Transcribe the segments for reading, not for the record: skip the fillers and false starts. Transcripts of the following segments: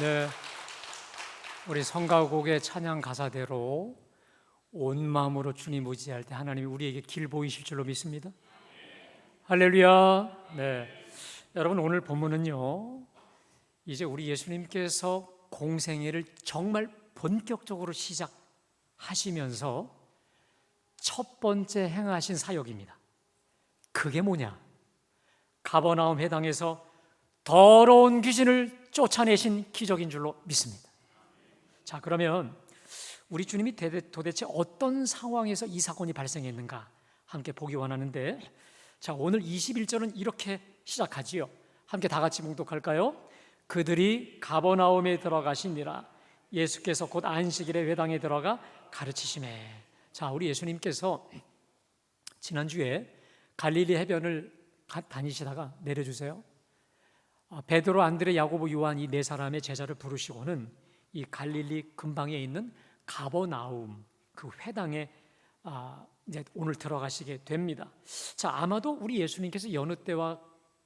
네, 우리 성가곡의 찬양 가사대로 온 마음으로 주님 의지할 때 하나님이 우리에게 길 보이실 줄로 믿습니다. 할렐루야. 네, 여러분 오늘 본문은요, 이제 우리 예수님께서 공생애를 정말 본격적으로 시작하시면서 첫 번째 행하신 사역입니다. 그게 뭐냐? 가버나움 회당에서 더러운 귀신을 쫓아내신 기적인 줄로 믿습니다. 자, 그러면 우리 주님이 도대체 어떤 상황에서 이 사건이 발생했는가 함께 보기 원하는데, 자, 오늘 21절은 이렇게 시작하지요. 함께 다 같이 봉독할까요? 그들이 가버나움에 들어가시니라. 예수께서 곧 안식일에 회당에 들어가 가르치시매. 자, 우리 예수님께서 지난주에 갈릴리 해변을 다니시다가 내려주세요. 베드로, 안드레, 야고보, 요한 이 네 사람의 제자를 부르시고는 이 갈릴리 근방에 있는 가버나움 그 회당에 이제 오늘 들어가시게 됩니다. 자, 아마도 우리 예수님께서 여느 때와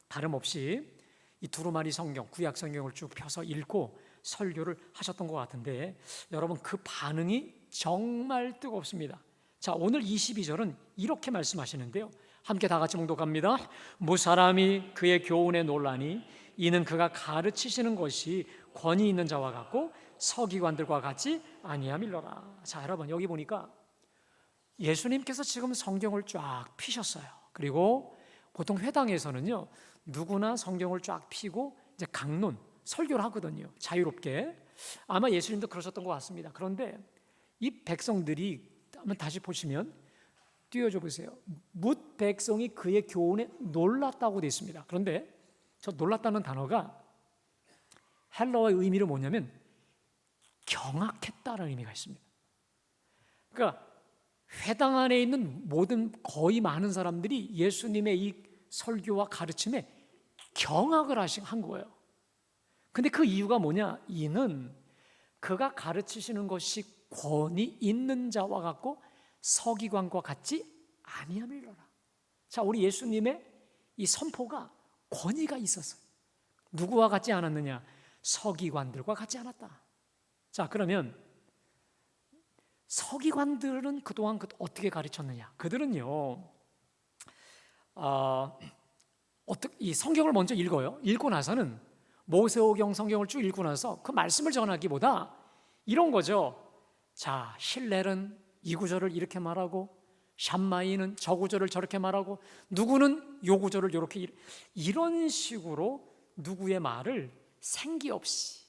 다름없이 이 두루마리 성경, 구약 성경을 쭉 펴서 읽고 설교를 하셨던 것 같은데, 여러분 그 반응이 정말 뜨겁습니다. 자, 오늘 22절은 이렇게 말씀하시는데요. 함께 다 같이 봉독합니다. 무사람이 그의 교훈에 놀라니 이는 그가 가르치시는 것이 권위 있는 자와 같고 서기관들과 같이 아니함일러라. 자, 여러분 여기 보니까 예수님께서 지금 성경을 쫙 피셨어요. 그리고 보통 회당에서는요, 누구나 성경을 쫙 피고 이제 강론, 설교를 하거든요. 자유롭게. 아마 예수님도 그러셨던 것 같습니다. 그런데 이 백성들이 한번 다시 보시면 띄워줘 보세요. 뭇 백성이 그의 교훈에 놀랐다고 되어 있습니다. 그런데 저 놀랐다는 단어가 헬라어의 의미는 뭐냐면 경악했다라는 의미가 있습니다. 그러니까 회당 안에 있는 모든 거의 많은 사람들이 예수님의 이 설교와 가르침에 경악을 한 거예요. 근데 그 이유가 뭐냐? 이는 그가 가르치시는 것이 권위 있는 자와 같고 서기관과 같지 아니함이로라. 자, 우리 예수님의 이 선포가 권위가 있었어요. 누구와 같지 않았느냐? 서기관들과 같지 않았다. 자, 그러면 서기관들은 그동안 어떻게 가르쳤느냐? 그들은요, 이 성경을 먼저 읽어요. 읽고 나서는 모세오경 성경을 쭉 읽고 나서 그 말씀을 전하기보다 이런 거죠. 자, 힐렐은 이 구절을 이렇게 말하고 샴마이는 저 구절을 저렇게 말하고 누구는 요 구절을 이렇게, 이런 식으로 누구의 말을 생기 없이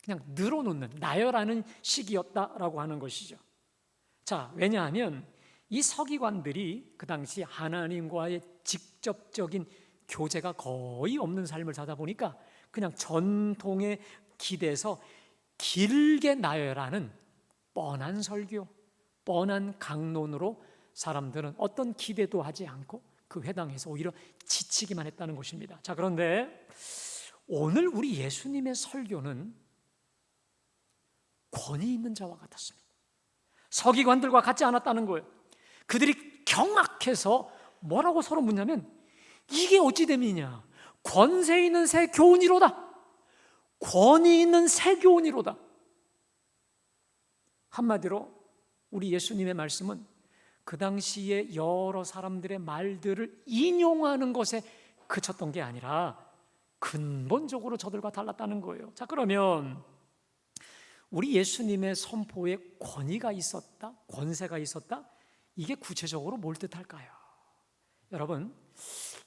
그냥 늘어놓는 나열하는 식이었다라고 하는 것이죠. 자, 왜냐하면 이 서기관들이 그 당시 하나님과의 직접적인 교제가 거의 없는 삶을 사다 보니까 그냥 전통에 기대서 길게 나열하는 뻔한 설교, 뻔한 강론으로 사람들은 어떤 기대도 하지 않고 그 회당에서 오히려 지치기만 했다는 것입니다. 자, 그런데 오늘 우리 예수님의 설교는 권위 있는 자와 같았습니다. 서기관들과 같지 않았다는 거예요. 그들이 경악해서 뭐라고 서로 묻냐면 이게 어찌 됨이냐? 권세 있는 새 교훈이로다. 권위 있는 새 교훈이로다. 한마디로 우리 예수님의 말씀은 그 당시에 여러 사람들의 말들을 인용하는 것에 그쳤던 게 아니라 근본적으로 저들과 달랐다는 거예요. 자, 그러면 우리 예수님의 선포에 권위가 있었다, 권세가 있었다, 이게 구체적으로 뭘 뜻할까요? 여러분,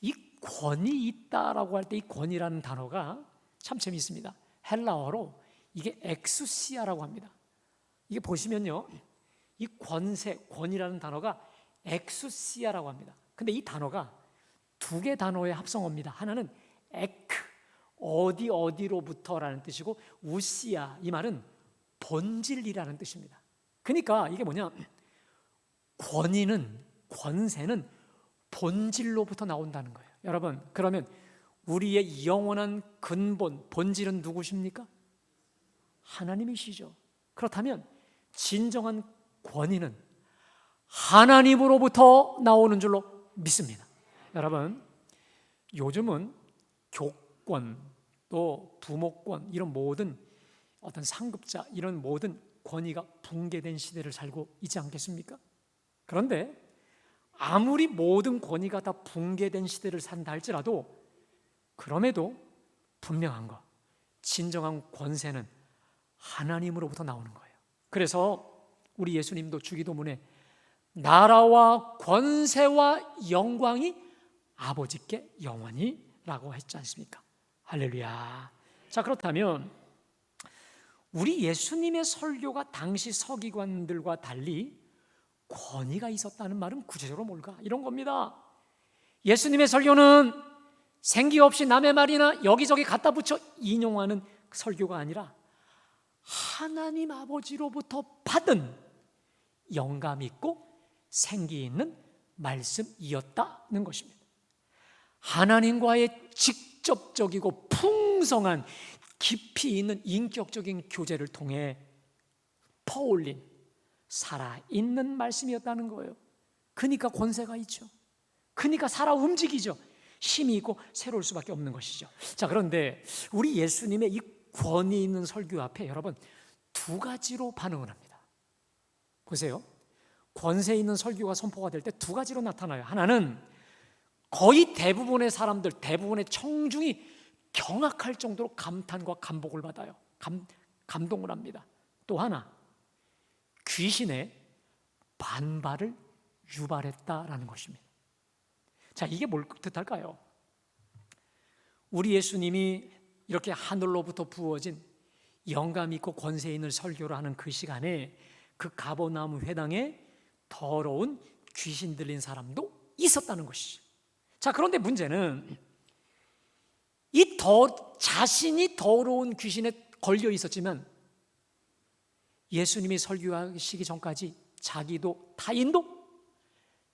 이 권위 있다라고 할 때 이 권위라는 단어가 참 재미있습니다. 헬라어로 이게 엑수시아라고 합니다. 이게 보시면요, 이 권세, 권위라는 단어가 엑수시아라고 합니다. 근데 이 단어가 두 개 단어의 합성어입니다. 하나는 에크, 어디로부터라는 뜻이고, 우시아, 이 말은 본질이라는 뜻입니다. 그러니까 이게 뭐냐? 권위는, 권세는 본질로부터 나온다는 거예요. 여러분, 그러면 우리의 영원한 근본, 본질은 누구십니까? 하나님이시죠. 그렇다면 진정한 권위는 하나님으로부터 나오는 줄로 믿습니다. 여러분, 요즘은 교권, 또 부모권, 이런 모든 어떤 상급자 이런 모든 권위가 붕괴된 시대를 살고 있지 않겠습니까? 그런데 아무리 모든 권위가 다 붕괴된 시대를 산다 할지라도 그럼에도 분명한 것, 진정한 권세는 하나님으로부터 나오는 거예요. 그래서 우리 예수님도 주기도문에 나라와 권세와 영광이 아버지께 영원히 라고 했지 않습니까? 할렐루야. 자, 그렇다면 우리 예수님의 설교가 당시 서기관들과 달리 권위가 있었다는 말은 구체적으로 뭘까? 이런 겁니다. 예수님의 설교는 생기 없이 남의 말이나 여기저기 갖다 붙여 인용하는 설교가 아니라 하나님 아버지로부터 받은 영감 있고 생기 있는 말씀이었다는 것입니다. 하나님과의 직접적이고 풍성한 깊이 있는 인격적인 교제를 통해 퍼올린 살아있는 말씀이었다는 거예요. 그러니까 권세가 있죠. 그러니까 살아 움직이죠. 힘이 있고 새로울 수밖에 없는 것이죠. 자, 그런데 우리 예수님의 이 권위 있는 설교 앞에 여러분 두 가지로 반응을 합니다. 보세요. 권세 있는 설교가 선포가 될 때 두 가지로 나타나요. 하나는 거의 대부분의 사람들, 대부분의 청중이 경악할 정도로 감탄과 감복을 받아요. 감동을 합니다. 또 하나, 귀신의 반발을 유발했다라는 것입니다. 자, 이게 뭘 뜻할까요? 우리 예수님이 이렇게 하늘로부터 부어진 영감 있고 권세 있는 설교를 하는 그 시간에 그 가버나움 회당에 더러운 귀신 들린 사람도 있었다는 것이죠. 자, 그런데 문제는 자신이 더러운 귀신에 걸려 있었지만 예수님이 설교하시기 전까지 자기도 타인도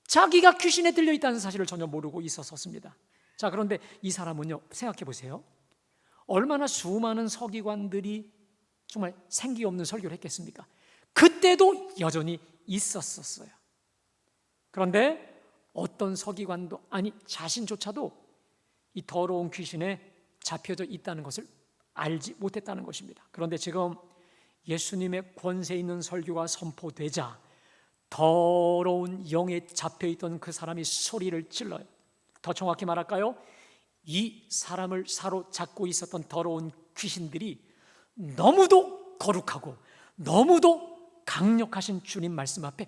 자기가 귀신에 들려 있다는 사실을 전혀 모르고 있었습니다. 자, 그런데 이 사람은요, 생각해 보세요. 얼마나 수많은 서기관들이 정말 생기 없는 설교를 했겠습니까? 그때도 여전히 있었어요. 그런데 어떤 서기관도 아니 자신조차도 이 더러운 귀신에 잡혀져 있다는 것을 알지 못했다는 것입니다. 그런데 지금 예수님의 권세 있는 설교가 선포되자 더러운 영에 잡혀있던 그 사람이 소리를 질러요. 더 정확히 말할까요? 이 사람을 사로잡고 있었던 더러운 귀신들이 너무도 거룩하고 너무도 강력하신 주님 말씀 앞에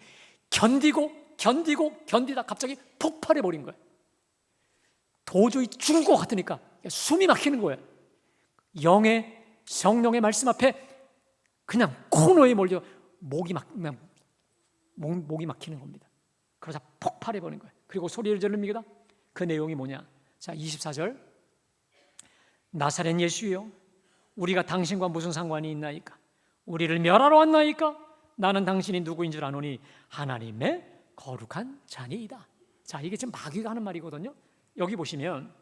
견디다 갑자기 폭발해버린 거예요. 도저히 죽을 것 같으니까 숨이 막히는 거예요. 성령의 말씀 앞에 그냥 코너에 몰려 목이 막히는 겁니다. 그러자 폭발해버린 거예요. 그리고 소리를 지릅니다. 그 내용이 뭐냐? 자, 24절. 나사렛 예수여, 우리가 당신과 무슨 상관이 있나이까? 우리를 멸하러 왔나이까? 나는 당신이 누구인 줄 아노니 하나님의 거룩한 자니이다. 자, 이게 지금 마귀가 하는 말이거든요. 여기 보시면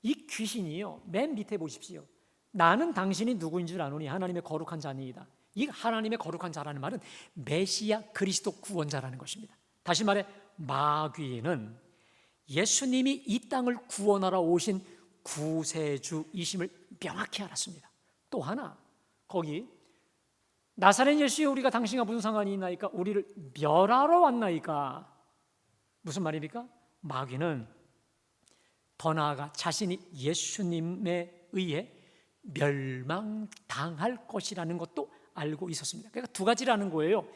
이 귀신이요, 맨 밑에 보십시오. 나는 당신이 누구인 줄 아노니 하나님의 거룩한 자니이다. 이 하나님의 거룩한 자라는 말은 메시아 그리스도 구원자라는 것입니다. 다시 말해 마귀는 예수님이 이 땅을 구원하러 오신 구세주이심을 명확히 알았습니다. 또 하나, 거기 나사렛 예수여, 우리가 당신과 무슨 상관이 있나이까? 우리를 멸하러 왔나이까? 무슨 말입니까? 마귀는 더 나아가 자신이 예수님에 의해 멸망당할 것이라는 것도 알고 있었습니다. 그러니까 두 가지라는 거예요.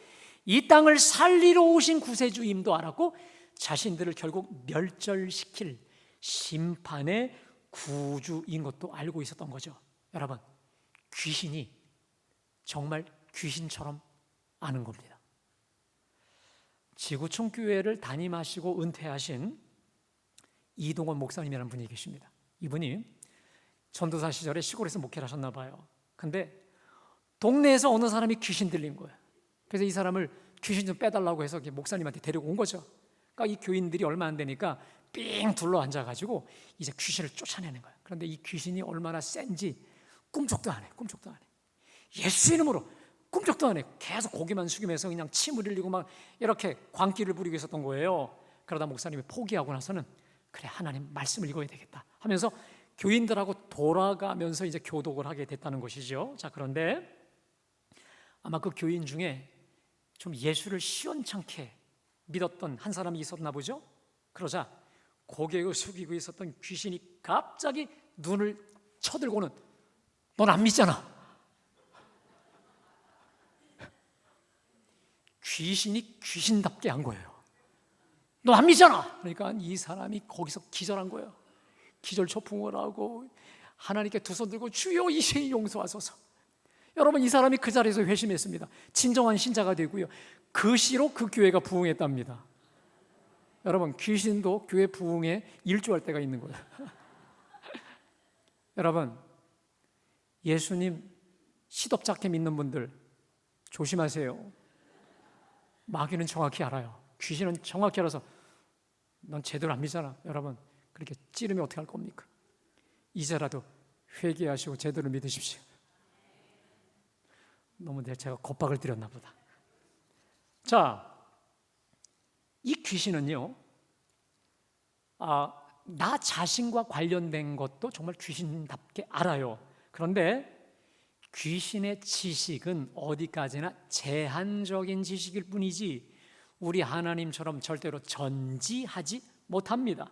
이 땅을 살리러 오신 구세주임도 알았고 자신들을 결국 멸절시킬 심판의 구주인 것도 알고 있었던 거죠. 여러분, 귀신이 정말 귀신처럼 아는 겁니다. 지구촌 교회를 담임하시고 은퇴하신 이동원 목사님이라는 분이 계십니다. 이분이 전도사 시절에 시골에서 목회를 하셨나 봐요. 근데 동네에서 어느 사람이 귀신 들린 거예요. 그래서 이 사람을 귀신 좀 빼달라고 해서 목사님한테 데리고 온 거죠. 그러니까 이 교인들이 얼마 안 되니까 삥 둘러 앉아가지고 이제 귀신을 쫓아내는 거예요. 그런데 이 귀신이 얼마나 센지 꿈쩍도 안 해. 예수 이름으로 꿈쩍도 안 해. 계속 고개만 숙이면서 그냥 침을 흘리고 막 이렇게 광기를 부리고 있었던 거예요. 그러다 목사님이 포기하고 나서는 그래, 하나님 말씀을 읽어야 되겠다 하면서 교인들하고 돌아가면서 이제 교독을 하게 됐다는 것이죠. 자, 그런데 아마 그 교인 중에 좀 예수를 시원찮게 믿었던 한 사람이 있었나 보죠. 그러자 고개를 숙이고 있었던 귀신이 갑자기 눈을 쳐들고는 넌 안 믿잖아. 귀신이 귀신답게 한 거예요. 너 안 믿잖아. 그러니까 이 사람이 거기서 기절한 거예요. 기절 초풍을 하고 하나님께 두 손 들고 주여 이 죄인 용서하소서. 여러분, 이 사람이 그 자리에서 회심했습니다. 진정한 신자가 되고요, 그 시로 그 교회가 부흥했답니다. 여러분, 귀신도 교회 부흥에 일조할 때가 있는 거예요. 여러분, 예수님 시덥잖게 믿는 분들 조심하세요. 마귀는 정확히 알아요. 귀신은 정확히 알아서 넌 제대로 안 믿잖아. 여러분, 그렇게 찌르면 어떻게 할 겁니까? 이제라도 회개하시고 제대로 믿으십시오. 너무 제가 겁박을 드렸나 보다. 자, 이 귀신은요, 나 자신과 관련된 것도 정말 귀신답게 알아요. 그런데 귀신의 지식은 어디까지나 제한적인 지식일 뿐이지 우리 하나님처럼 절대로 전지하지 못합니다.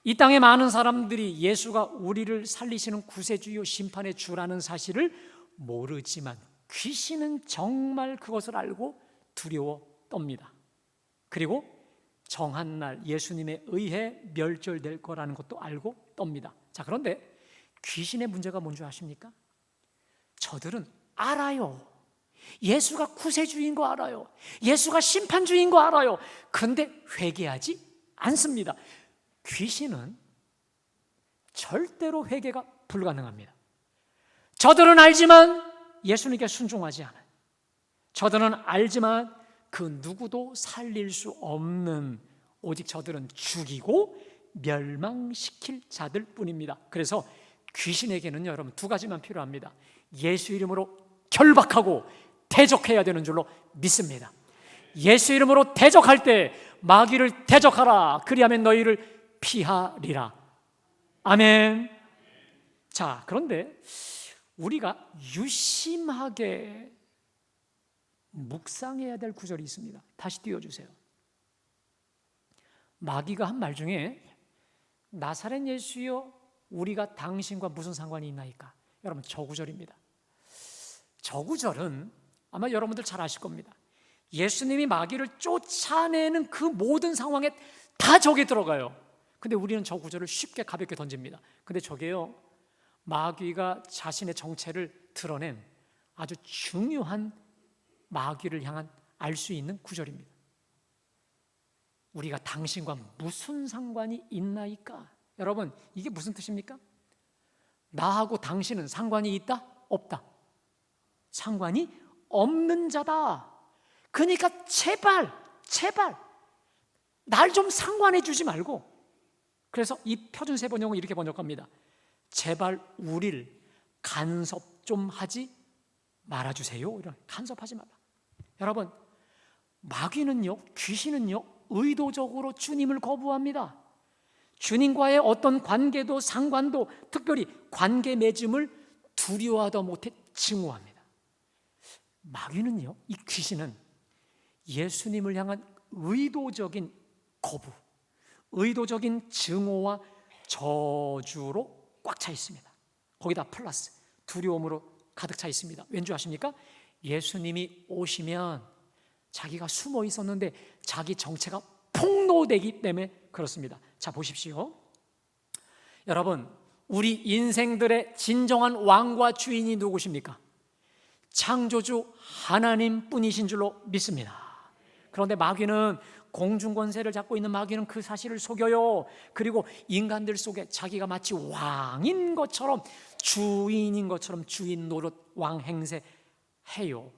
이 땅에 많은 사람들이 예수가 우리를 살리시는 구세주요 심판의 주라는 사실을 모르지만 귀신은 정말 그것을 알고 두려워 떱니다. 그리고 정한 날 예수님에 의해 멸절될 거라는 것도 알고 떱니다. 자, 그런데 귀신의 문제가 뭔지 아십니까? 저들은 알아요. 예수가 구세주인 거 알아요. 예수가 심판주인 거 알아요. 근데 회개하지 않습니다. 귀신은 절대로 회개가 불가능합니다. 저들은 알지만 예수님께 순종하지 않아요. 저들은 알지만 그 누구도 살릴 수 없는, 오직 저들은 죽이고 멸망시킬 자들 뿐입니다. 그래서 귀신에게는 여러분 두 가지만 필요합니다. 예수 이름으로 결박하고 대적해야 되는 줄로 믿습니다. 예수 이름으로 대적할 때 마귀를 대적하라. 그리하면 너희를 피하리라. 아멘. 자, 그런데 우리가 유심하게 묵상해야 될 구절이 있습니다. 다시 띄워주세요. 마귀가 한 말 중에 나사렛 예수여 우리가 당신과 무슨 상관이 있나이까? 여러분, 저 구절입니다. 저 구절은 아마 여러분들 잘 아실 겁니다. 예수님이 마귀를 쫓아내는 그 모든 상황에 다 저게 들어가요. 근데 우리는 저 구절을 쉽게 가볍게 던집니다. 근데 저게요, 마귀가 자신의 정체를 드러낸 아주 중요한 마귀를 향한 알 수 있는 구절입니다. 우리가 당신과 무슨 상관이 있나이까? 여러분, 이게 무슨 뜻입니까? 나하고 당신은 상관이 있다? 없다. 상관이 없는 자다. 그러니까 제발 날 좀 상관해 주지 말고, 그래서 이 표준세 번역은 이렇게 번역합니다. 제발 우리를 간섭 좀 하지 말아주세요. 이런, 간섭하지 말라. 여러분, 마귀는요, 귀신은요, 의도적으로 주님을 거부합니다. 주님과의 어떤 관계도 상관도, 특별히 관계 맺음을 두려워하다 못해 증오합니다. 마귀는요, 이 귀신은 예수님을 향한 의도적인 거부, 의도적인 증오와 저주로 꽉 차 있습니다. 거기다 플러스 두려움으로 가득 차 있습니다. 왠지 아십니까? 예수님이 오시면 자기가 숨어 있었는데 자기 정체가 폭로되기 때문에 그렇습니다. 자, 보십시오. 여러분, 우리 인생들의 진정한 왕과 주인이 누구십니까? 창조주 하나님 뿐이신 줄로 믿습니다. 그런데 마귀는, 공중권세를 잡고 있는 마귀는 그 사실을 속여요. 그리고 인간들 속에 자기가 마치 왕인 것처럼, 주인인 것처럼 주인 노릇, 왕 행세 해요.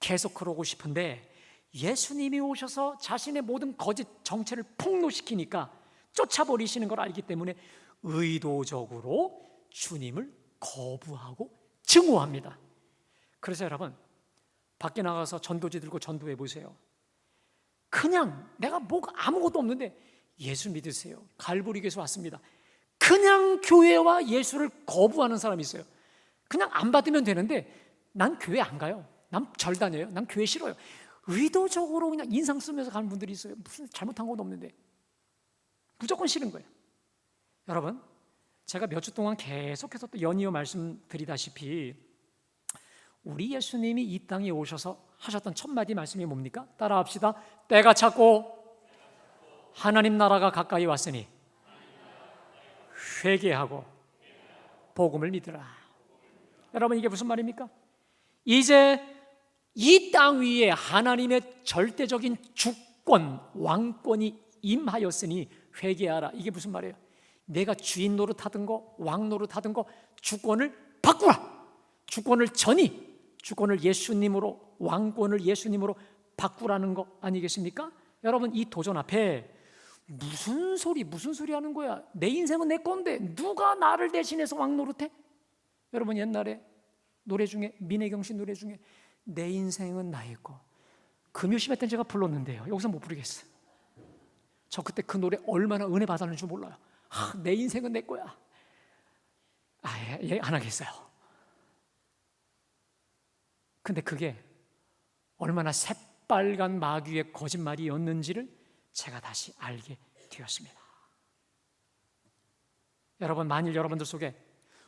계속 그러고 싶은데 예수님이 오셔서 자신의 모든 거짓 정체를 폭로시키니까 쫓아버리시는 걸 알기 때문에 의도적으로 주님을 거부하고 증오합니다. 그래서 여러분, 밖에 나가서 전도지 들고 전도해 보세요. 그냥 내가 뭐가 아무것도 없는데 예수 믿으세요. 갈보리 교에서 왔습니다. 그냥 교회와 예수를 거부하는 사람이 있어요. 그냥 안 받으면 되는데 난 교회 안 가요. 난 절 다녀요. 난 교회 싫어요. 의도적으로 그냥 인상 쓰면서 가는 분들이 있어요. 무슨 잘못한 것도 없는데 무조건 싫은 거예요. 여러분, 제가 몇 주 동안 계속해서 또 연이어 말씀드리다시피 우리 예수님이 이 땅에 오셔서 하셨던 첫 마디 말씀이 뭡니까? 따라합시다. 때가 찼고 하나님 나라가 가까이 왔으니 회개하고 복음을 믿으라. 여러분, 이게 무슨 말입니까? 이제 이 땅 위에 하나님의 절대적인 주권, 왕권이 임하였으니 회개하라. 이게 무슨 말이에요? 내가 주인 노릇하던 거, 왕 노릇하던 거 주권을 바꾸라. 주권을 전이 주권을 예수님으로, 왕권을 예수님으로 바꾸라는 거 아니겠습니까? 여러분, 이 도전 앞에 무슨 소리 하는 거야? 내 인생은 내 건데 누가 나를 대신해서 왕 노릇해? 여러분, 옛날에 노래 중에, 민혜경 씨 노래 중에 내 인생은 나의 거, 금요시대 때 제가 불렀는데요, 여기서 못 부르겠어요. 저 그때 그 노래 얼마나 은혜 받았는지 몰라요. 내 인생은 내 거야. 안 하겠어요. 근데 그게 얼마나 새빨간 마귀의 거짓말이었는지를 제가 다시 알게 되었습니다. 여러분, 만일 여러분들 속에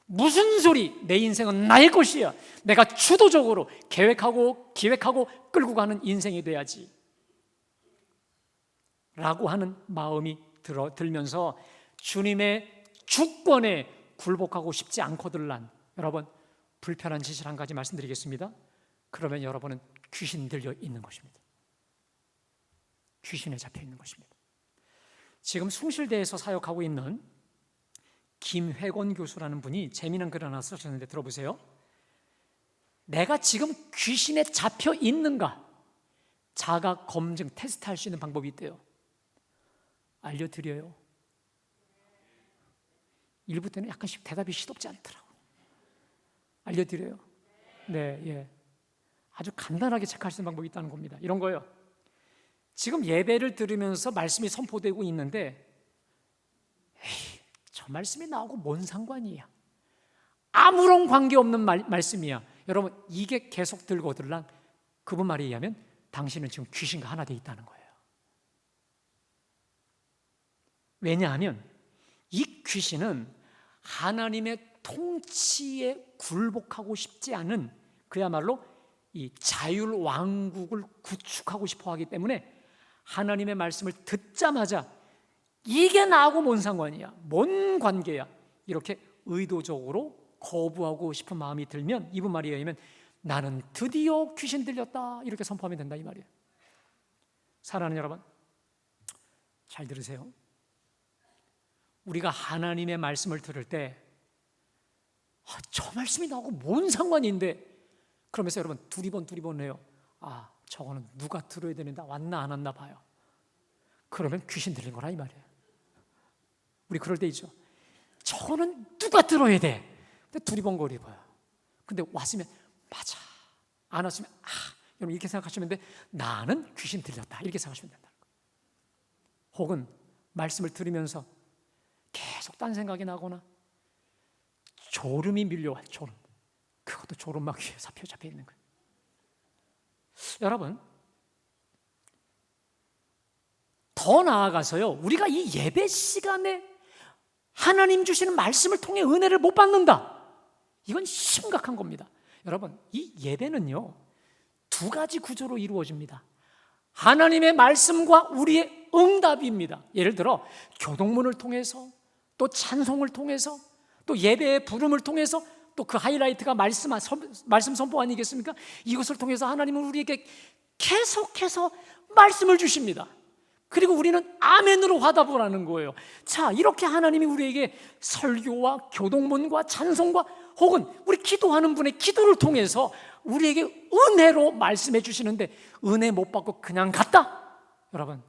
무슨 소리, 내 인생은 나의 것이야, 내가 주도적으로 계획하고 기획하고 끌고 가는 인생이 돼야지 라고 하는 마음이 들면서 주님의 주권에 굴복하고 싶지 않거든 난, 여러분, 불편한 진실 한 가지 말씀드리겠습니다. 그러면 여러분은 귀신 들려 있는 것입니다. 귀신에 잡혀 있는 것입니다. 지금 숭실대에서 사역하고 있는 김회건 교수라는 분이 재미난 글 하나 쓰셨는데 들어보세요. 내가 지금 귀신에 잡혀 있는가 자가 검증, 테스트할 수 있는 방법이 있대요. 알려드려요. 일부 때는 약간씩 대답이 시덥지 않더라고요. 알려드려요. 네, 예. 아주 간단하게 체크할 수 있는 방법이 있다는 겁니다. 이런 거예요. 지금 예배를 들으면서 말씀이 선포되고 있는데, 에이, 저 말씀이 나오고 뭔 상관이야? 아무런 관계없는 말씀이야. 여러분, 이게 계속 들고 들랑 그분 말에 의하면 당신은 지금 귀신과 하나 돼 있다는 거예요. 왜냐하면 이 귀신은 하나님의 통치에 굴복하고 싶지 않은, 그야말로 이 자율왕국을 구축하고 싶어 하기 때문에 하나님의 말씀을 듣자마자 이게 나하고 뭔 상관이야, 뭔 관계야, 이렇게 의도적으로 거부하고 싶은 마음이 들면, 이분 말에 의하면 나는 드디어 귀신 들렸다 이렇게 선포하면 된다 이 말이에요. 사랑하는 여러분, 잘 들으세요. 우리가 하나님의 말씀을 들을 때 저 말씀이 나하고 뭔 상관인데, 그러면서 여러분 두리번 해요. 저거는 누가 들어야 되는데 왔나 안 왔나 봐요. 그러면 귀신 들린 거라 이 말이에요. 우리 그럴 때 있죠. 저거는 누가 들어야 돼. 근데 두리번거리 봐요. 근데 왔으면 맞아, 안 왔으면 여러분 이렇게 생각하시면 돼. 나는 귀신 들렸다 이렇게 생각하시면 된다. 혹은 말씀을 들으면서 계속 딴 생각이 나거나 졸음이 밀려와, 졸음. 그것도 졸음마귀에 잡혀 있는 거예요. 여러분, 더 나아가서요, 우리가 이 예배 시간에 하나님 주시는 말씀을 통해 은혜를 못 받는다, 이건 심각한 겁니다. 여러분, 이 예배는요 두 가지 구조로 이루어집니다. 하나님의 말씀과 우리의 응답입니다. 예를 들어 교동문을 통해서, 또 찬송을 통해서, 또 예배의 부름을 통해서, 또 그 하이라이트가 말씀 선포 아니겠습니까? 이것을 통해서 하나님은 우리에게 계속해서 말씀을 주십니다. 그리고 우리는 아멘으로 화답을 하는 거예요. 자, 이렇게 하나님이 우리에게 설교와 교동문과 찬송과 혹은 우리 기도하는 분의 기도를 통해서 우리에게 은혜로 말씀해 주시는데, 은혜 못 받고 그냥 갔다? 여러분,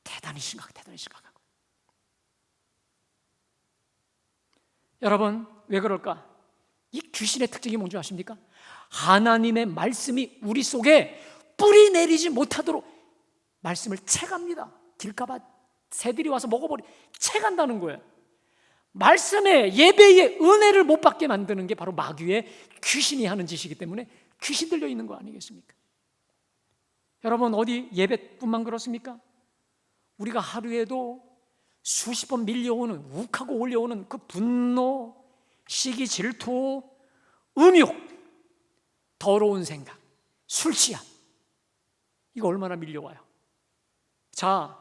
대단히 심각한 거예요. 여러분, 왜 그럴까? 이 귀신의 특징이 뭔지 아십니까? 하나님의 말씀이 우리 속에 뿌리 내리지 못하도록 말씀을 채갑니다. 길가봐 새들이 와서 먹어버리 채간다는 거예요. 말씀의 예배의 은혜를 못 받게 만드는 게 바로 마귀의 귀신이 하는 짓이기 때문에 귀신 들려 있는 거 아니겠습니까? 여러분, 어디 예배뿐만 그렇습니까? 우리가 하루에도 수십 번 밀려오는, 욱하고 올려오는 그 분노, 시기, 질투, 음욕, 더러운 생각, 술 취함, 이거 얼마나 밀려와요. 자,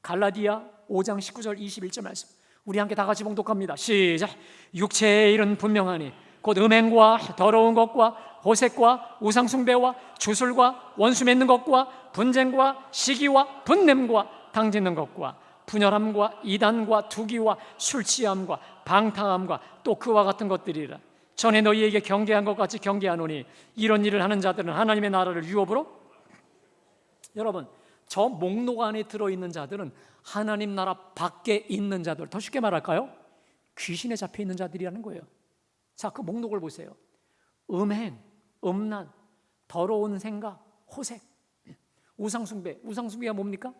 갈라디아 5장 19절 21절 말씀, 우리 함께 다 같이 봉독합니다. 시작. 육체의 일은 분명하니 곧 음행과 더러운 것과 호색과 우상숭배와 주술과 원수 맺는 것과 분쟁과 시기와 분냄과 당짓는 것과 분열함과 이단과 투기와 술취함과 방탕함과 또 그와 같은 것들이라. 전에 너희에게 경계한 것 같이 경계하노니 이런 일을 하는 자들은 하나님의 나라를 유업으로. 여러분, 저 목록 안에 들어있는 자들은 하나님 나라 밖에 있는 자들, 더 쉽게 말할까요? 귀신에 잡혀 있는 자들이라는 거예요. 자, 그 목록을 보세요. 음행, 음란, 더러운 생각, 호색, 우상숭배. 우상숭배가 뭡니까?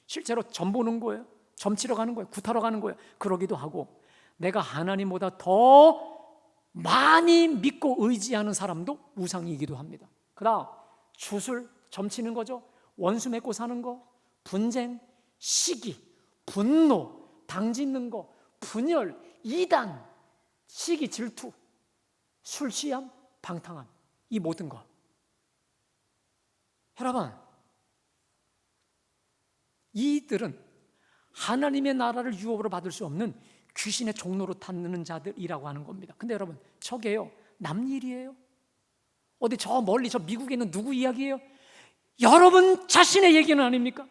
실제로 점 보는 거예요. 점 치러 가는 거예요. 굿하러 가는 거예요. 그러기도 하고, 내가 하나님보다 더 많이 믿고 의지하는 사람도 우상이기도 합니다. 그 다음 주술, 점 치는 거죠. 원수 맺고 사는 거, 분쟁, 시기, 분노, 당짓는 거, 분열, 이단, 시기, 질투, 술 취함, 방탕함, 이 모든 것. 여러분, 이들은 하나님의 나라를 유업으로 받을 수 없는 귀신의 종로로 탔는 자들이라고 하는 겁니다. 근데 여러분, 저게요, 남 일이에요? 어디 저 멀리 저 미국에 있는 누구 이야기예요? 여러분 자신의 얘기는 아닙니까?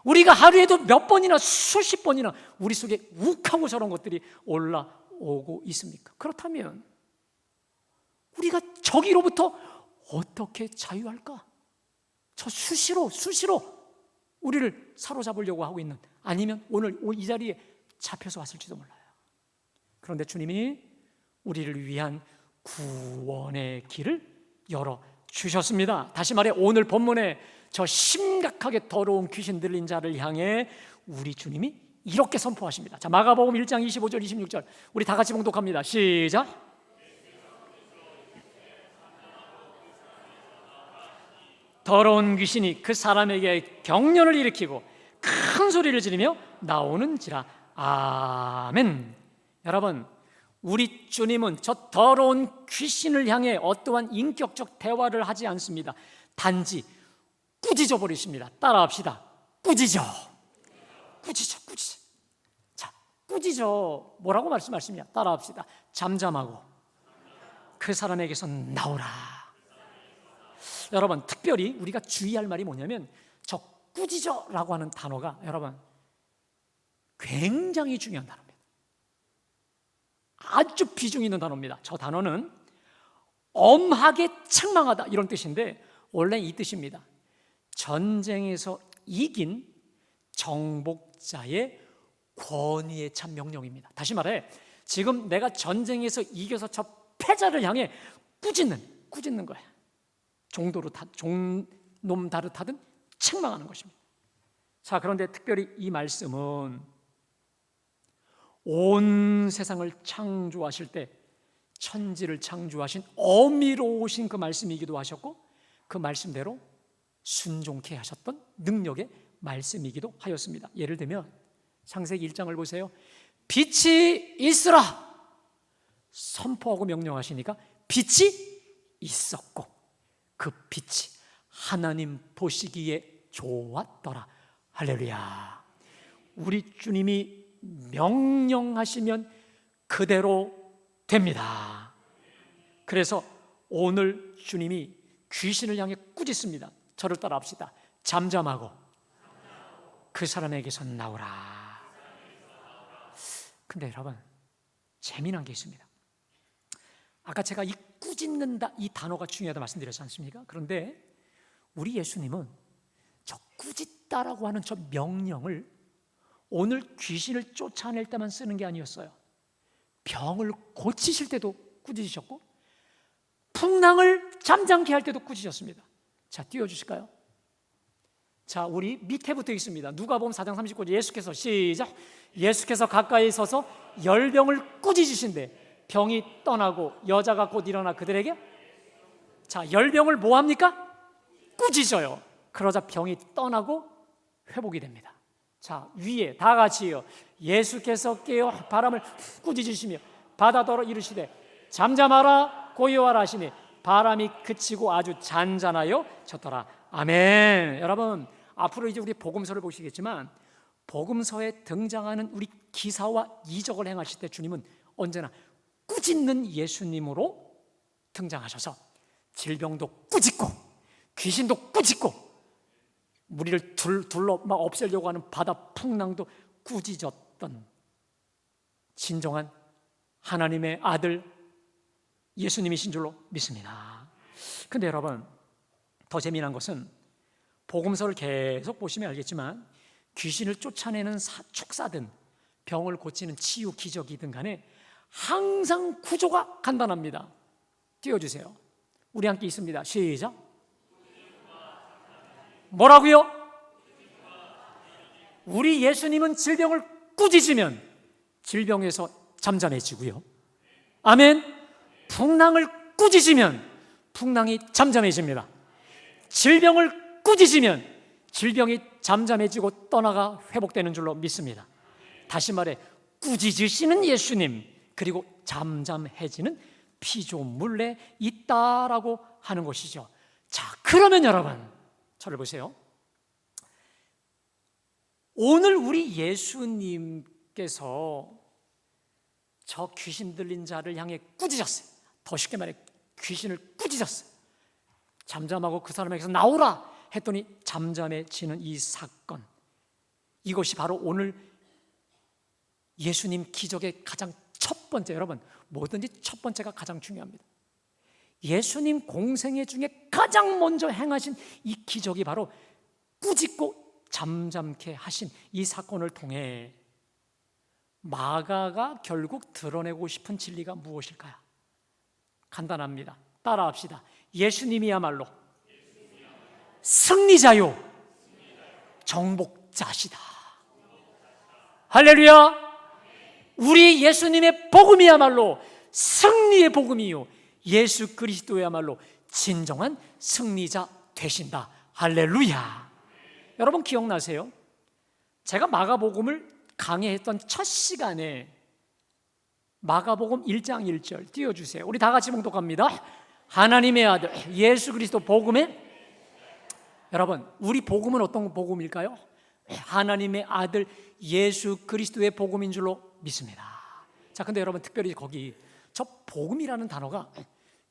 우리가 하루에도 몇 번이나 수십 번이나 우리 속에 욱하고 저런 것들이 올라오고 있습니까? 그렇다면 우리가 저기로부터 어떻게 자유할까? 저 수시로 우리를 사로잡으려고 하고 있는, 아니면 오늘 이 자리에 잡혀서 왔을지도 몰라요. 그런데 주님이 우리를 위한 구원의 길을 열어주셨습니다. 다시 말해, 오늘 본문에 저 심각하게 더러운 귀신 들린 자를 향해 우리 주님이 이렇게 선포하십니다. 자, 마가복음 1장 25절 26절 우리 다 같이 봉독합니다. 시작. 더러운 귀신이 그 사람에게 경련을 일으키고 큰 소리를 지르며 나오는지라. 아멘. 여러분, 우리 주님은 저 더러운 귀신을 향해 어떠한 인격적 대화를 하지 않습니다. 단지 꾸짖어 버리십니다. 따라합시다. 꾸짖어. 자, 꾸짖어. 뭐라고 말씀하시냐? 따라합시다. 잠잠하고 그 사람에게서 나오라. 여러분, 특별히 우리가 주의할 말이 뭐냐면, 저 꾸짖어라고 하는 단어가 여러분 굉장히 중요한 단어입니다. 아주 비중 있는 단어입니다. 저 단어는 엄하게 책망하다, 이런 뜻인데 원래 이 뜻입니다. 전쟁에서 이긴 정복자의 권위에 찬 명령입니다. 다시 말해, 지금 내가 전쟁에서 이겨서 저 패자를 향해 꾸짖는 거예요. 종놈 다릇하든 책망하는 것입니다. 자, 그런데 특별히 이 말씀은 온 세상을 창조하실 때 천지를 창조하신 어미로우신 그 말씀이기도 하셨고, 그 말씀대로 순종케 하셨던 능력의 말씀이기도 하였습니다. 예를 들면 창세기 1장을 보세요. 빛이 있으라 선포하고 명령하시니까 빛이 있었고, 그 빛이 하나님 보시기에 좋았더라. 할렐루야. 우리 주님이 명령하시면 그대로 됩니다. 그래서 오늘 주님이 귀신을 향해 꾸짖습니다. 저를 따라합시다. 잠잠하고 그 사람에게서 나오라. 근데 여러분, 재미난 게 있습니다. 아까 제가 이 꾸짖는다, 이 단어가 중요하다 말씀드렸지 않습니까? 그런데 우리 예수님은 저 꾸짖다라고 하는 저 명령을 오늘 귀신을 쫓아낼 때만 쓰는 게 아니었어요. 병을 고치실 때도 꾸짖으셨고, 풍랑을 잠잠케 할 때도 꾸짖으셨습니다. 자, 띄워주실까요? 자, 우리 밑에부터 있습니다. 누가복음 4장 39절 예수께서 시작. 예수께서 가까이 서서 열병을 꾸짖으신대 병이 떠나고 여자가 곧 일어나 그들에게, 자, 열병을 뭐 합니까? 꾸짖어요. 그러자 병이 떠나고 회복이 됩니다. 자, 위에 다 같이요. 예수께서 깨어 바람을 꾸짖으시며 바다더러 이르시되 잠잠하라 고요하라 하시니 바람이 그치고 아주 잔잔하여 졌더라. 아멘. 여러분, 앞으로 이제 우리 복음서를 보시겠지만 복음서에 등장하는 우리 기사와 이적을 행하실 때 주님은 언제나 꾸짖는 예수님으로 등장하셔서 질병도 꾸짖고 귀신도 꾸짖고 우리를 둘러 막 없애려고 하는 바다 풍랑도 꾸짖었던 진정한 하나님의 아들 예수님이신 줄로 믿습니다. 근데 여러분, 더 재미난 것은 복음서를 계속 보시면 알겠지만 귀신을 쫓아내는 축사든 병을 고치는 치유 기적이든 간에 항상 구조가 간단합니다. 띄워주세요. 우리 함께 있습니다. 시작. 뭐라고요? 우리 예수님은 질병을 꾸짖으면 질병에서 잠잠해지고요. 아멘. 풍랑을 꾸짖으면 풍랑이 잠잠해집니다. 질병을 꾸짖으면 질병이 잠잠해지고 떠나가 회복되는 줄로 믿습니다. 다시 말해 꾸짖으시는 예수님 그리고 잠잠해지는 피조물에 있다라고 하는 것이죠. 자, 그러면 여러분 저를 보세요. 오늘 우리 예수님께서 저 귀신 들린 자를 향해 꾸짖었어요. 더 쉽게 말해 귀신을 꾸짖었어요. 잠잠하고 그 사람에게서 나오라 했더니 잠잠해지는 이 사건, 이것이 바로 오늘 예수님 기적의 가장 첫 번째, 여러분 뭐든지 첫 번째가 가장 중요합니다. 예수님 공생애 중에 가장 먼저 행하신 이 기적이 바로 꾸짖고 잠잠케 하신 이 사건을 통해 마가가 결국 드러내고 싶은 진리가 무엇일까요? 간단합니다. 따라합시다. 예수님이야말로 승리자요 정복자시다. 할렐루야. 우리 예수님의 복음이야말로 승리의 복음이요 예수 그리스도야말로 진정한 승리자 되신다. 할렐루야. 여러분 기억나세요? 제가 마가복음을 강의했던 첫 시간에 마가복음 1장 1절 띄워주세요. 우리 다 같이 봉독합니다. 하나님의 아들 예수 그리스도 복음에, 여러분 우리 복음은 어떤 복음일까요? 하나님의 아들 예수 그리스도의 복음인 줄로 믿습니다. 자, 근데 여러분 특별히 거기 저 복음이라는 단어가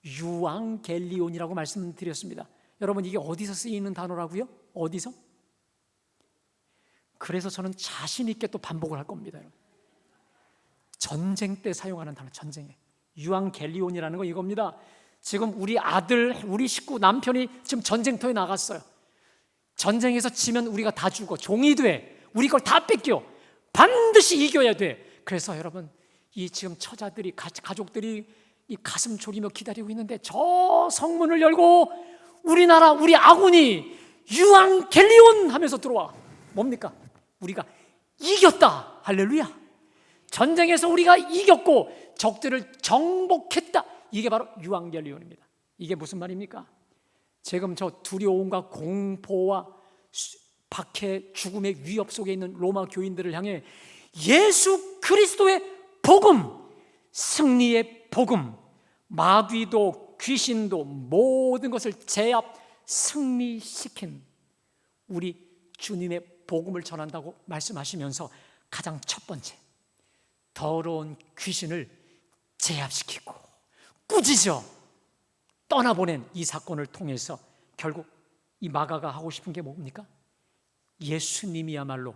유앙겔리온이라고 말씀드렸습니다. 여러분 이게 어디서 쓰이는 단어라고요? 어디서? 그래서 저는 자신 있게 또 반복을 할 겁니다. 여러분. 전쟁 때 사용하는 단어, 전쟁에 유앙겔리온이라는 거 이겁니다. 지금 우리 아들, 우리 식구, 남편이 지금 전쟁터에 나갔어요. 전쟁에서 지면 우리가 다 죽어, 종이 돼. 우리 걸 다 뺏겨. 반드시 이겨야 돼. 그래서 여러분 이 지금 처자들이, 가족들이 이 가슴 졸이며 기다리고 있는데 저 성문을 열고 우리나라 우리 아군이 유앙겔리온 하면서 들어와. 뭡니까? 우리가 이겼다. 할렐루야. 전쟁에서 우리가 이겼고 적들을 정복했다. 이게 바로 유앙겔리온입니다. 이게 무슨 말입니까? 지금 저 두려움과 공포와 박해, 죽음의 위협 속에 있는 로마 교인들을 향해 예수 그리스도의 복음, 승리의 복음, 마귀도 귀신도 모든 것을 제압 승리시킨 우리 주님의 복음을 전한다고 말씀하시면서 가장 첫 번째, 더러운 귀신을 제압시키고 꾸짖어 떠나보낸 이 사건을 통해서 결국 이 마가가 하고 싶은 게 뭡니까? 예수님이야말로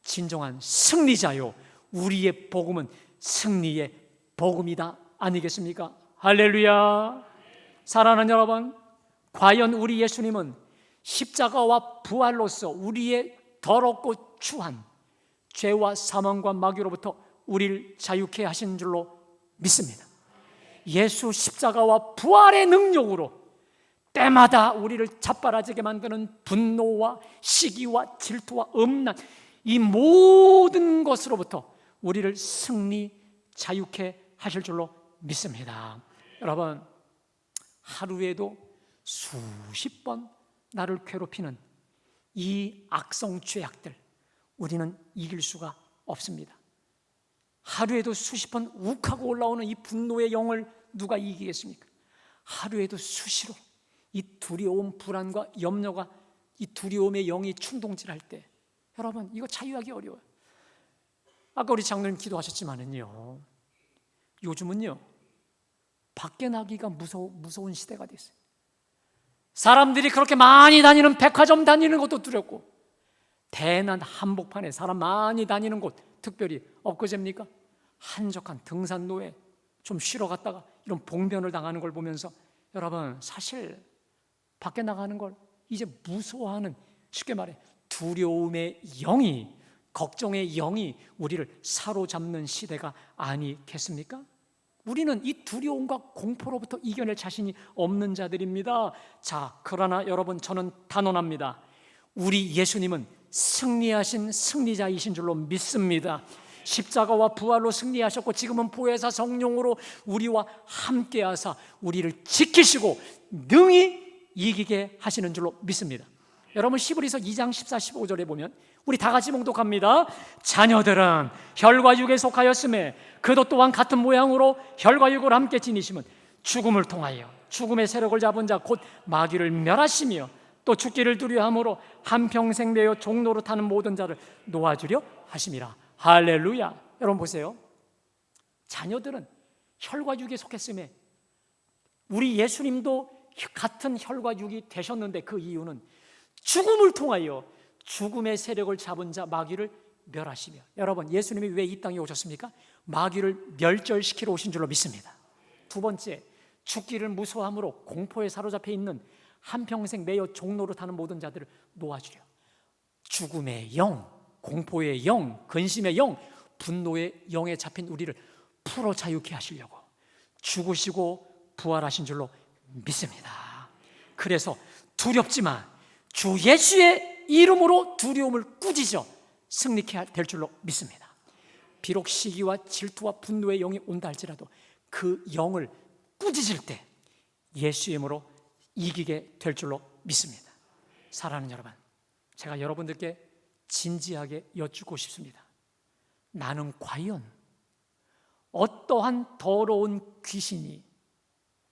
진정한 승리자요 우리의 복음은 승리의 복음이다 아니겠습니까? 할렐루야. 사랑하는 여러분, 과연 우리 예수님은 십자가와 부활로서 우리의 더럽고 추한 죄와 사망과 마귀로부터 우리를 자유케 하신 줄로 믿습니다. 예수 십자가와 부활의 능력으로 때마다 우리를 자빠라지게 만드는 분노와 시기와 질투와 음란, 이 모든 것으로부터 우리를 승리, 자유케 하실 줄로 믿습니다. 여러분, 하루에도 수십 번 나를 괴롭히는 이 악성 죄악들, 우리는 이길 수가 없습니다. 하루에도 수십 번 욱하고 올라오는 이 분노의 영을 누가 이기겠습니까? 하루에도 수시로 이 두려움, 불안과 염려가, 이 두려움의 영이 충동질할 때, 여러분, 이거 자유하기 어려워요. 아까 우리 장로님 기도하셨지만은요, 요즘은요 밖에 나기가 무서운 시대가 됐어요. 사람들이 그렇게 많이 다니는 백화점 다니는 것도 두렵고, 대난 한복판에 사람 많이 다니는 곳, 특별히 엊그제입니까? 한적한 등산로에 좀 쉬러 갔다가 이런 봉변을 당하는 걸 보면서, 여러분, 사실 밖에 나가는 걸 이제 무서워하는, 쉽게 말해 두려움의 영이, 걱정의 영이 우리를 사로잡는 시대가 아니겠습니까? 우리는 이 두려움과 공포로부터 이겨낼 자신이 없는 자들입니다. 자, 그러나 여러분, 저는 단언합니다. 우리 예수님은 승리하신 승리자이신 줄로 믿습니다. 십자가와 부활로 승리하셨고, 지금은 보혜사 성령으로 우리와 함께하사 우리를 지키시고 능히 이기게 하시는 줄로 믿습니다. 여러분, 히브리서 2장 14, 15절에 보면 우리 다 같이 봉독합니다. 자녀들은 혈과 육에 속하였음에 그도 또한 같은 모양으로 혈과 육을 함께 지니심은 죽음을 통하여 죽음의 세력을 잡은 자 곧 마귀를 멸하시며 또 죽기를 두려워함으로 한평생 매여 종로로 타는 모든 자를 놓아주려 하심이라. 할렐루야. 여러분 보세요. 자녀들은 혈과 육에 속했음에, 우리 예수님도 같은 혈과 육이 되셨는데, 그 이유는 죽음을 통하여 죽음의 세력을 잡은 자 마귀를 멸하시며. 여러분, 예수님이 왜 이 땅에 오셨습니까? 마귀를 멸절시키러 오신 줄로 믿습니다. 두 번째, 죽기를 무서워함으로 공포에 사로잡혀 있는 한평생 매여 종로로 타는 모든 자들을 놓아주려. 죽음의 영, 공포의 영, 근심의 영, 분노의 영에 잡힌 우리를 풀어 자유케 하시려고 죽으시고 부활하신 줄로 믿습니다. 그래서 두렵지만 주 예수의 이름으로 두려움을 꾸짖어 승리케 될 줄로 믿습니다. 비록 시기와 질투와 분노의 영이 온다 할지라도 그 영을 꾸짖을 때 예수의 이름으로 이기게 될 줄로 믿습니다. 사랑하는 여러분, 제가 여러분들께 진지하게 여쭙고 싶습니다. 나는 과연 어떠한 더러운 귀신이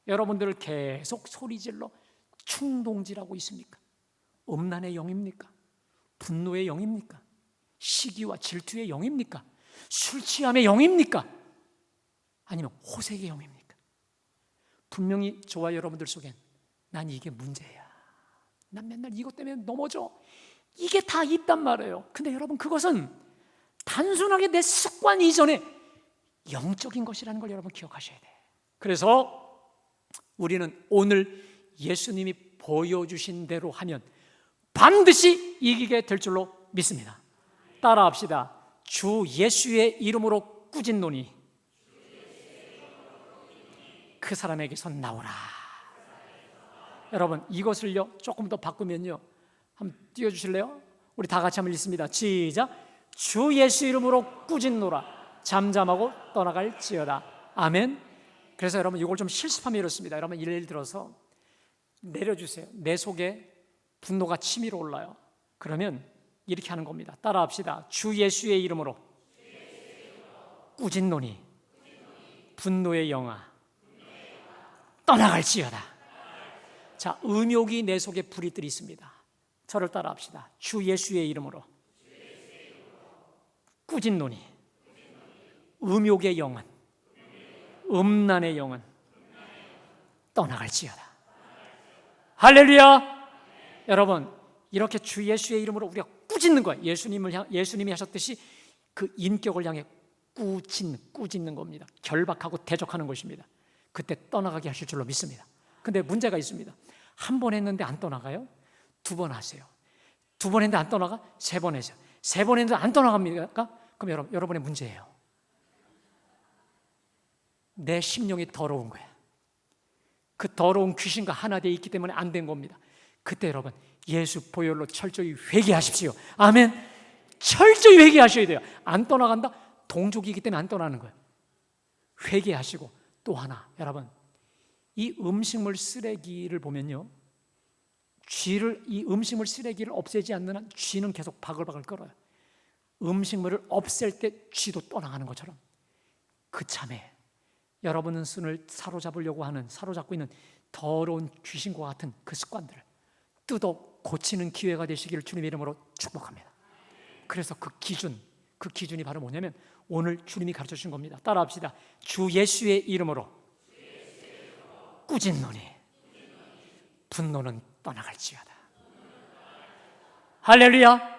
여러분들을 계속 소리질러 충동질하고 있습니까? 음란의 영입니까? 분노의 영입니까? 시기와 질투의 영입니까? 술 취함의 영입니까? 아니면 호색의 영입니까? 분명히 저와 여러분들 속엔 난 이게 문제야, 난 맨날 이것 때문에 넘어져, 이게 다 있단 말이에요. 근데 여러분, 그것은 단순하게 내 습관 이전에 영적인 것이라는 걸 여러분 기억하셔야 돼요. 그래서 우리는 오늘 예수님이 보여주신 대로 하면 반드시 이기게 될 줄로 믿습니다. 따라합시다. 주 예수의 이름으로 꾸짖노니 그 사람에게서 나오라. 여러분, 이것을요 조금 더 바꾸면요, 한번 띄워주실래요? 우리 다 같이 한번 읽습니다. 시작. 주 예수 이름으로 꾸짖노라. 잠잠하고 떠나갈지어다. 아멘. 그래서 여러분, 이걸 좀 실습하면 이렇습니다. 여러분, 예를 들어서 내려주세요. 내 속에 분노가 치밀어 올라요. 그러면 이렇게 하는 겁니다. 따라합시다. 주 예수의 이름으로 꾸짖노니 분노의 영아 떠나갈지어다. 자, 음욕이 내 속에 불이 들이 있습니다. 저를 따라합시다. 주 예수의 이름으로 꾸짖노니 음욕의 영은, 음란의 영은 떠나갈지어다. 할렐루야. 여러분, 이렇게 주 예수의 이름으로 우리가 꾸짖는 거예요. 예수님이 하셨듯이 그 인격을 향해 꾸짖는 겁니다. 결박하고 대적하는 것입니다. 그때 떠나가게 하실 줄로 믿습니다. 근데 문제가 있습니다. 한 번 했는데 안 떠나가요? 두 번 하세요. 두 번 했는데 안 떠나가? 세 번 하세요. 세 번 했는데 안 떠나갑니까? 그럼 여러분의 문제예요. 내 심령이 더러운 거야. 그 더러운 귀신과 하나 되어 있기 때문에 안 된 겁니다. 그때 여러분 예수 보혈로 철저히 회개하십시오. 아멘. 철저히 회개하셔야 돼요. 안 떠나간다? 동족이기 때문에 안 떠나는 거예요. 회개하시고 또 하나, 여러분 이 음식물 쓰레기를 보면요, 이 음식물 쓰레기를 없애지 않는 한 쥐는 계속 바글바글 끓어요. 음식물을 없앨 때 쥐도 떠나가는 것처럼 그참에 여러분은 손을 사로잡고 있는 더러운 귀신과 같은 그 습관들을 뜯어 고치는 기회가 되시기를 주님의 이름으로 축복합니다. 그래서 그 기준이 바로 뭐냐면 오늘 주님이 가르쳐 주신 겁니다. 따라합시다. 주 예수의 이름으로 꾸짖노니 분노는 떠나갈지어다. 할렐루야.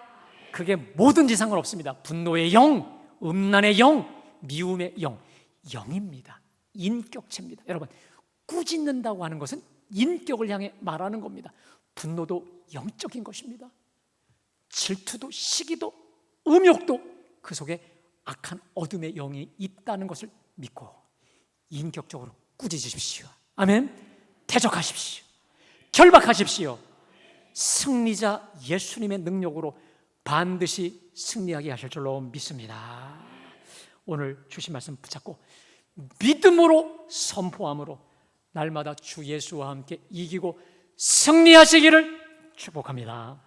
그게 뭐든지 상관없습니다. 분노의 영, 음란의 영, 미움의 영입니다. 인격체입니다. 여러분, 꾸짖는다고 하는 것은 인격을 향해 말하는 겁니다. 분노도 영적인 것입니다. 질투도, 시기도, 음욕도 그 속에 악한 어둠의 영이 있다는 것을 믿고 인격적으로 꾸짖으십시오. 아멘. 대적하십시오. 결박하십시오. 승리자 예수님의 능력으로 반드시 승리하게 하실 줄로 믿습니다. 오늘 주신 말씀 붙잡고 믿음으로 선포함으로 날마다 주 예수와 함께 이기고 승리하시기를 축복합니다.